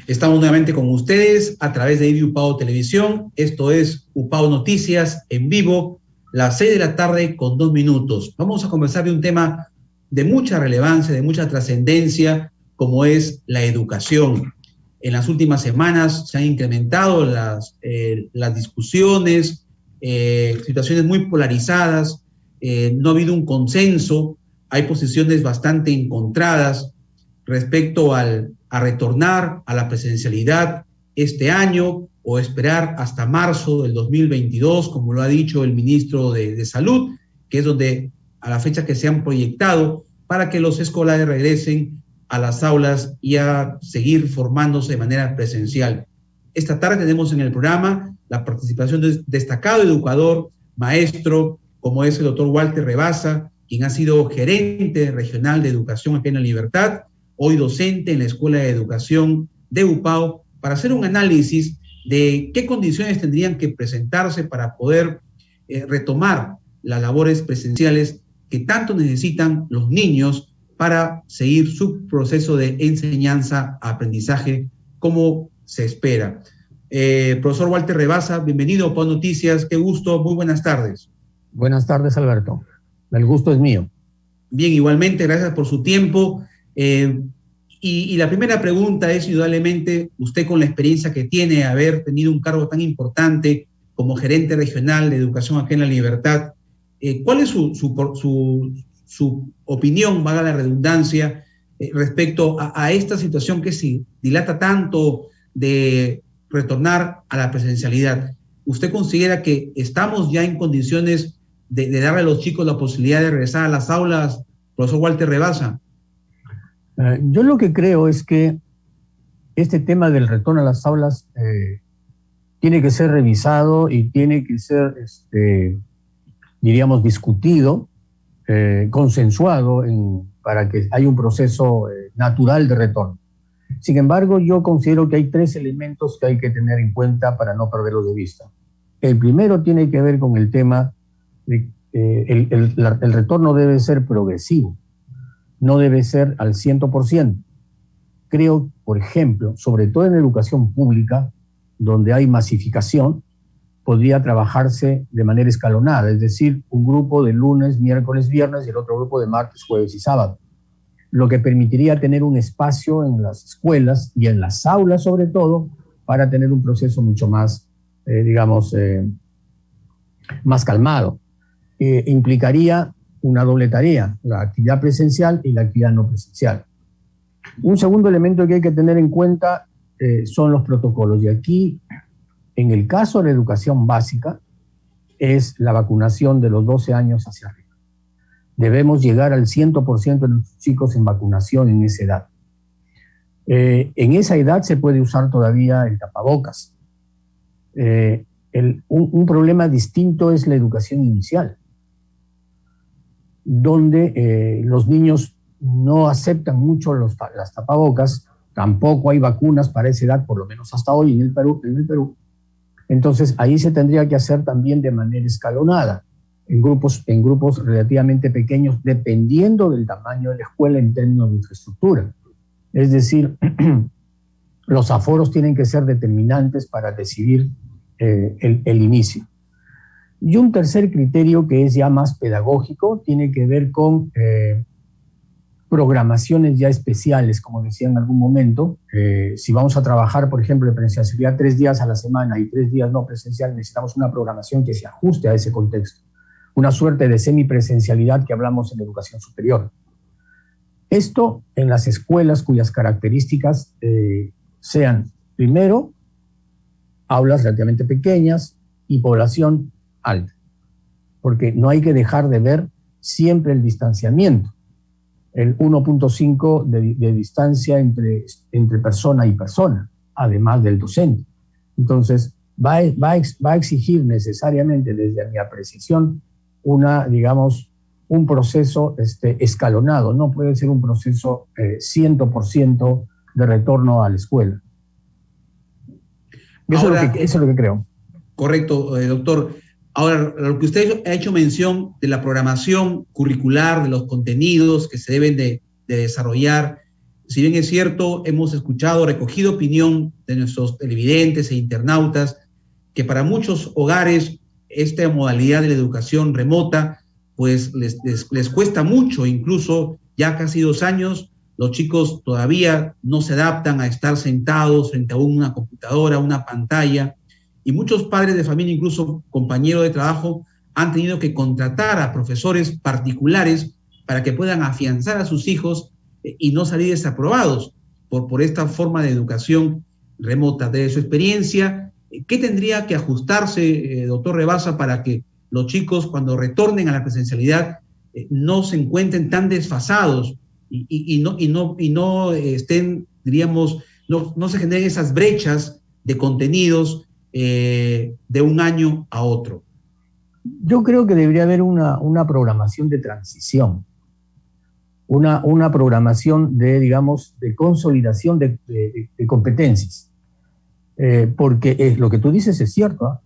Estamos nuevamente con ustedes a través de UPAO Televisión. Esto es UPAO Noticias en vivo, las 6 de la tarde con 2 minutos. Vamos a conversar de un tema de mucha relevancia, de mucha trascendencia, como es la educación. En las últimas semanas se han incrementado las discusiones, situaciones muy polarizadas, no ha habido un consenso, hay posiciones bastante encontradas respecto a retornar a la presencialidad este año o esperar hasta marzo del 2022, como lo ha dicho el ministro de Salud, que es donde a la fecha que se han proyectado para que los escolares regresen a las aulas y a seguir formándose de manera presencial. Esta tarde tenemos en el programa la participación de destacado educador, maestro, como es el doctor Walter Rebasa, quien ha sido gerente regional de educación aquí en La Libertad, hoy docente en la Escuela de Educación de UPAO, para hacer un análisis de qué condiciones tendrían que presentarse para poder retomar las labores presenciales que tanto necesitan los niños para seguir su proceso de enseñanza-aprendizaje como se espera. Profesor Walter Rebasa, bienvenido a UPAO Noticias, qué gusto, muy buenas tardes. Buenas tardes, Alberto. El gusto es mío. Bien, igualmente, gracias por su tiempo. Y la primera pregunta es, indudablemente, usted con la experiencia que tiene, haber tenido un cargo tan importante como gerente regional de educación aquí en La Libertad, ¿cuál es su opinión, valga la redundancia, respecto a esta situación que se dilata tanto de retornar a la presencialidad? ¿Usted considera que estamos ya en condiciones de darle a los chicos la posibilidad de regresar a las aulas, profesor Walter Rebasa? Yo lo que creo es que este tema del retorno a las aulas tiene que ser revisado y tiene que ser, diríamos, discutido, consensuado para que haya un proceso natural de retorno. Sin embargo, yo considero que hay 3 elementos que hay que tener en cuenta para no perderlos de vista. El primero tiene que ver con el tema de el retorno debe ser progresivo. No debe ser al 100%. Creo, por ejemplo, sobre todo en educación pública, donde hay masificación, podría trabajarse de manera escalonada, es decir, un grupo de lunes, miércoles, viernes y el otro grupo de martes, jueves y sábado, lo que permitiría tener un espacio en las escuelas y en las aulas sobre todo para tener un proceso mucho más, más calmado. Implicaría una doble tarea, la actividad presencial y la actividad no presencial. Un segundo elemento que hay que tener en cuenta son los protocolos. Y aquí, en el caso de la educación básica, es la vacunación de los 12 años hacia arriba. Debemos llegar al 100% de los chicos en vacunación en esa edad. En esa edad se puede usar todavía el tapabocas. Un problema distinto es la educación inicial, donde los niños no aceptan mucho las tapabocas, tampoco hay vacunas para esa edad, por lo menos hasta hoy en el Perú. Entonces ahí se tendría que hacer también de manera escalonada, en grupos relativamente pequeños, dependiendo del tamaño de la escuela en términos de infraestructura. Es decir, los aforos tienen que ser determinantes para decidir el inicio. Y un tercer criterio que es ya más pedagógico tiene que ver con programaciones ya especiales, como decía en algún momento. Si vamos a trabajar, por ejemplo, en presencialidad 3 días a la semana y 3 días no presencial, necesitamos una programación que se ajuste a ese contexto. Una suerte de semipresencialidad que hablamos en educación superior. Esto en las escuelas cuyas características sean, primero, aulas relativamente pequeñas y población alta, porque no hay que dejar de ver siempre el distanciamiento, el 1.5 de distancia entre persona y persona, además del docente. Entonces, va a exigir necesariamente, desde mi apreciación, un proceso escalonado. No puede ser un proceso 100% de retorno a la escuela. Eso es lo que creo. Correcto, doctor. Ahora, lo que usted ha hecho mención de la programación curricular, de los contenidos que se deben de desarrollar, si bien es cierto, hemos escuchado, recogido opinión de nuestros televidentes e internautas, que para muchos hogares esta modalidad de la educación remota pues les cuesta mucho, incluso ya casi 2 años, los chicos todavía no se adaptan a estar sentados frente a una computadora, una pantalla, y muchos padres de familia, incluso compañeros de trabajo, han tenido que contratar a profesores particulares para que puedan afianzar a sus hijos y no salir desaprobados por esta forma de educación remota. De su experiencia, ¿qué tendría que ajustarse, doctor Rebaza, para que los chicos, cuando retornen a la presencialidad, no se encuentren tan desfasados y no estén, diríamos, no se generen esas brechas de contenidos de un año a otro? Yo creo que debería haber una programación de transición, una programación de, digamos, de consolidación de competencias. Porque lo que tú dices es cierto.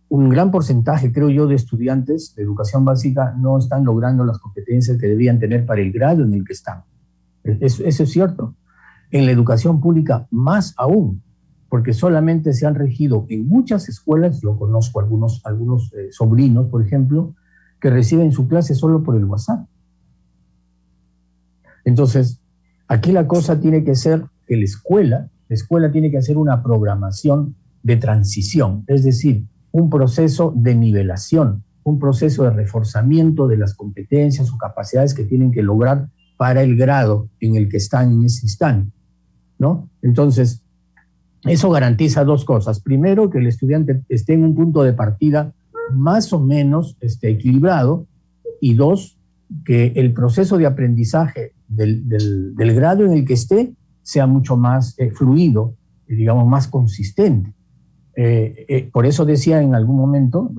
Un gran porcentaje, creo yo, de estudiantes de educación básica no están logrando las competencias que deberían tener para el grado en el que están. Eso es cierto. En la educación pública, más aún, porque solamente se han regido en muchas escuelas, yo conozco algunos sobrinos, por ejemplo, que reciben su clase solo por el WhatsApp. Entonces, aquí la cosa tiene que ser que la escuela tiene que hacer una programación de transición, es decir, un proceso de nivelación, un proceso de reforzamiento de las competencias o capacidades que tienen que lograr para el grado en el que están en ese instante, ¿no? Entonces, eso garantiza 2 cosas. Primero, que el estudiante esté en un punto de partida más o menos equilibrado, y 2, que el proceso de aprendizaje del grado en el que esté sea mucho más fluido, digamos, más consistente. Por eso decía en algún momento,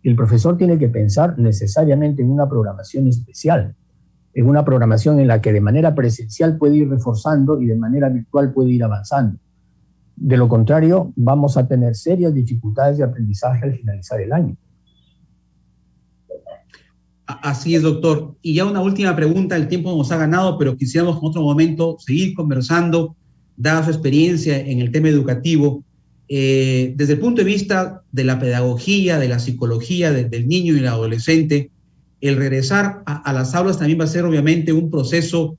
que el profesor tiene que pensar necesariamente en una programación especial, en una programación en la que de manera presencial puede ir reforzando y de manera virtual puede ir avanzando. De lo contrario, vamos a tener serias dificultades de aprendizaje al finalizar el año. Así es, doctor. Y ya una última pregunta, el tiempo nos ha ganado, pero quisiéramos en otro momento seguir conversando, dada su experiencia en el tema educativo. Desde el punto de vista de la pedagogía, de la psicología del niño y el adolescente, el regresar a las aulas también va a ser obviamente un proceso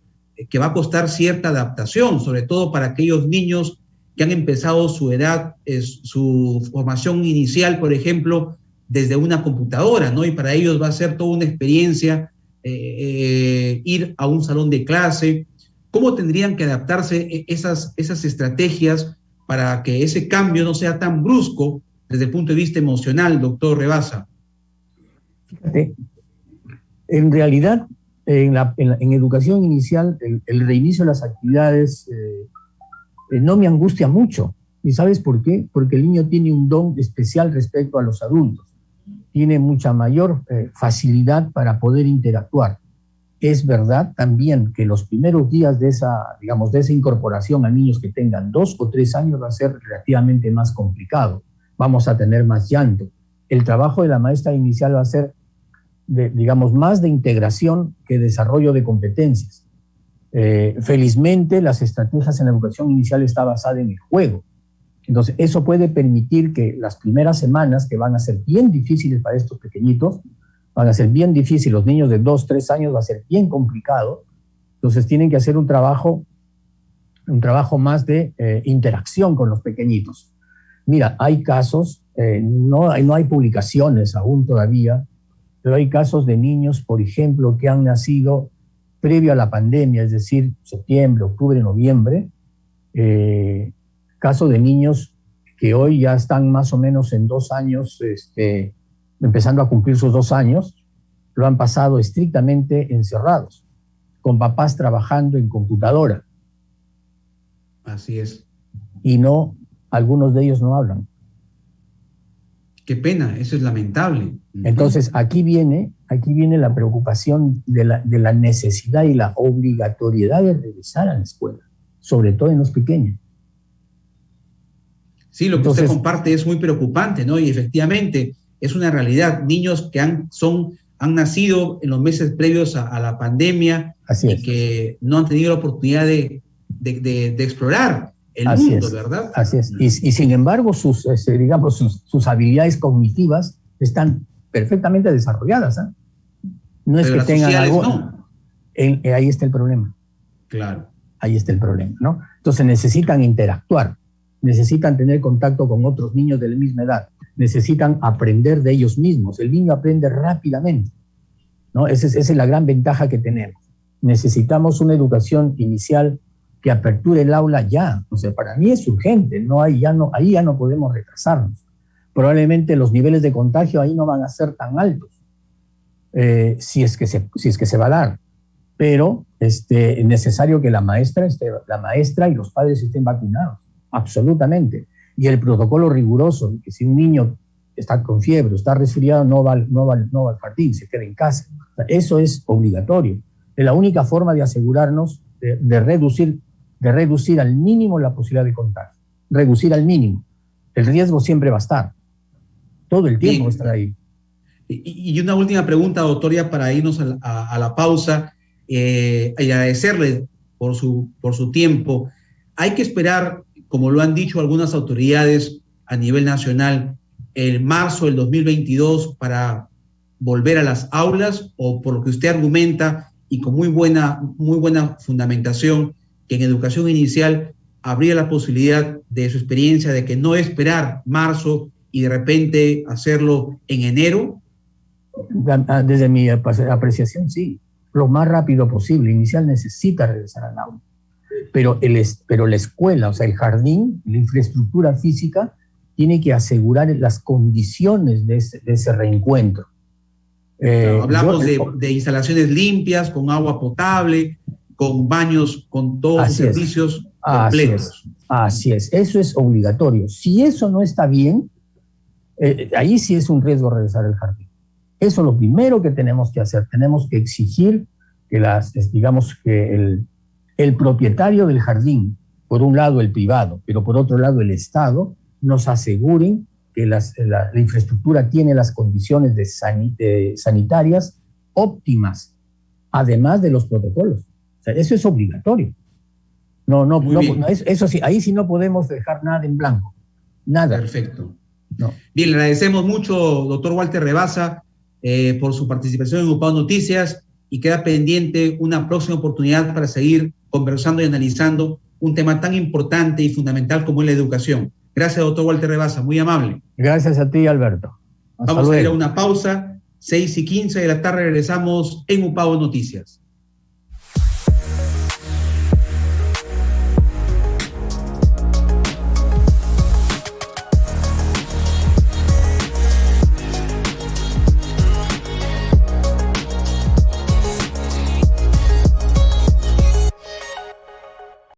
que va a costar cierta adaptación, sobre todo para aquellos niños que han empezado su edad, su formación inicial, por ejemplo, desde una computadora, ¿no? Y para ellos va a ser toda una experiencia ir a un salón de clase. ¿Cómo tendrían que adaptarse esas estrategias para que ese cambio no sea tan brusco desde el punto de vista emocional, doctor Rebaza? Fíjate, en realidad, en educación inicial, el reinicio de las actividades no me angustia mucho. ¿Y sabes por qué? Porque el niño tiene un don especial respecto a los adultos. Tiene mucha mayor facilidad para poder interactuar. Es verdad también que los primeros días de esa incorporación a niños que tengan 2 o 3 años va a ser relativamente más complicado. Vamos a tener más llanto. El trabajo de la maestra inicial va a ser, más de integración que desarrollo de competencias. Felizmente, las estrategias en la educación inicial está basada en el juego. Entonces, eso puede permitir que las primeras semanas, que van a ser bien difíciles para estos pequeñitos, van a ser bien difíciles, los niños de 2, 3 años va a ser bien complicado. Entonces, tienen que hacer un trabajo más de interacción con los pequeñitos. Mira, hay casos, no hay publicaciones aún todavía, pero hay casos de niños, por ejemplo, que han nacido previo a la pandemia, es decir, septiembre, octubre, noviembre, caso de niños que hoy ya están más o menos en 2 años, empezando a cumplir sus 2 años, lo han pasado estrictamente encerrados, con papás trabajando en computadora. Así es. Y algunos de ellos no hablan. Qué pena, eso es lamentable. Entonces, aquí viene la preocupación de la necesidad y la obligatoriedad de regresar a la escuela, sobre todo en los pequeños. Sí, lo que usted comparte es muy preocupante, ¿no? Y efectivamente es una realidad. Niños que han nacido en los meses previos a la pandemia, Así y es. que no han tenido la oportunidad de explorar el Así mundo, es, ¿verdad? así es. Y sin embargo, sus habilidades cognitivas están perfectamente desarrolladas, ¿eh? No es Pero que las tengan sociales algo. no. Ahí está el problema. Claro. Ahí está el problema, ¿no? Entonces necesitan interactuar, necesitan tener contacto con otros niños de la misma edad, necesitan aprender de ellos mismos. El niño aprende rápidamente, ¿no? Esa es la gran ventaja que tenemos. Necesitamos una educación inicial que aperture el aula ya. O sea, para mí es urgente, ahí ya no podemos retrasarnos. Probablemente los niveles de contagio ahí no van a ser tan altos, si es que se va a dar. Pero es necesario que la maestra y los padres estén vacunados, absolutamente. Y el protocolo riguroso, que si un niño está con fiebre, está resfriado, no va al jardín, se queda en casa. O sea, eso es obligatorio. Es la única forma de asegurarnos de reducir al mínimo la posibilidad de contagio. Reducir al mínimo. El riesgo siempre va a estar. Todo el tiempo va a estar ahí. Y una última pregunta, doctor, ya para irnos a la pausa. Y agradecerle por su tiempo. Hay que esperar, como lo han dicho algunas autoridades a nivel nacional, el marzo del 2022 para volver a las aulas, o por lo que usted argumenta y con muy buena fundamentación, que en educación inicial habría la posibilidad de su experiencia de que no esperar marzo y de repente hacerlo en enero? Desde mi apreciación, sí. Lo más rápido posible. Inicial necesita regresar al aula. Pero la escuela, o sea, el jardín, la infraestructura física, tiene que asegurar las condiciones de ese reencuentro. Claro, hablamos de instalaciones limpias, con agua potable, con baños, con todos los servicios completos. Así es. Eso es obligatorio. Si eso no está bien, ahí sí es un riesgo regresar al jardín. Eso es lo primero que tenemos que hacer. Tenemos que exigir que el propietario del jardín, por un lado el privado, pero por otro lado el Estado, nos aseguren que la infraestructura tiene las condiciones sanitarias óptimas, además de los protocolos. O sea, eso es obligatorio. Eso sí, ahí sí no podemos dejar nada en blanco. Nada. Perfecto. No. Bien, le agradecemos mucho, doctor Walter Rabasa, por su participación en UPAO Noticias, y queda pendiente una próxima oportunidad para seguir conversando y analizando un tema tan importante y fundamental como es la educación. Gracias, doctor Walter Rabasa, muy amable. Gracias a ti, Alberto. Vamos a ir a una pausa, 6:15 de la tarde, regresamos en UPAO Noticias.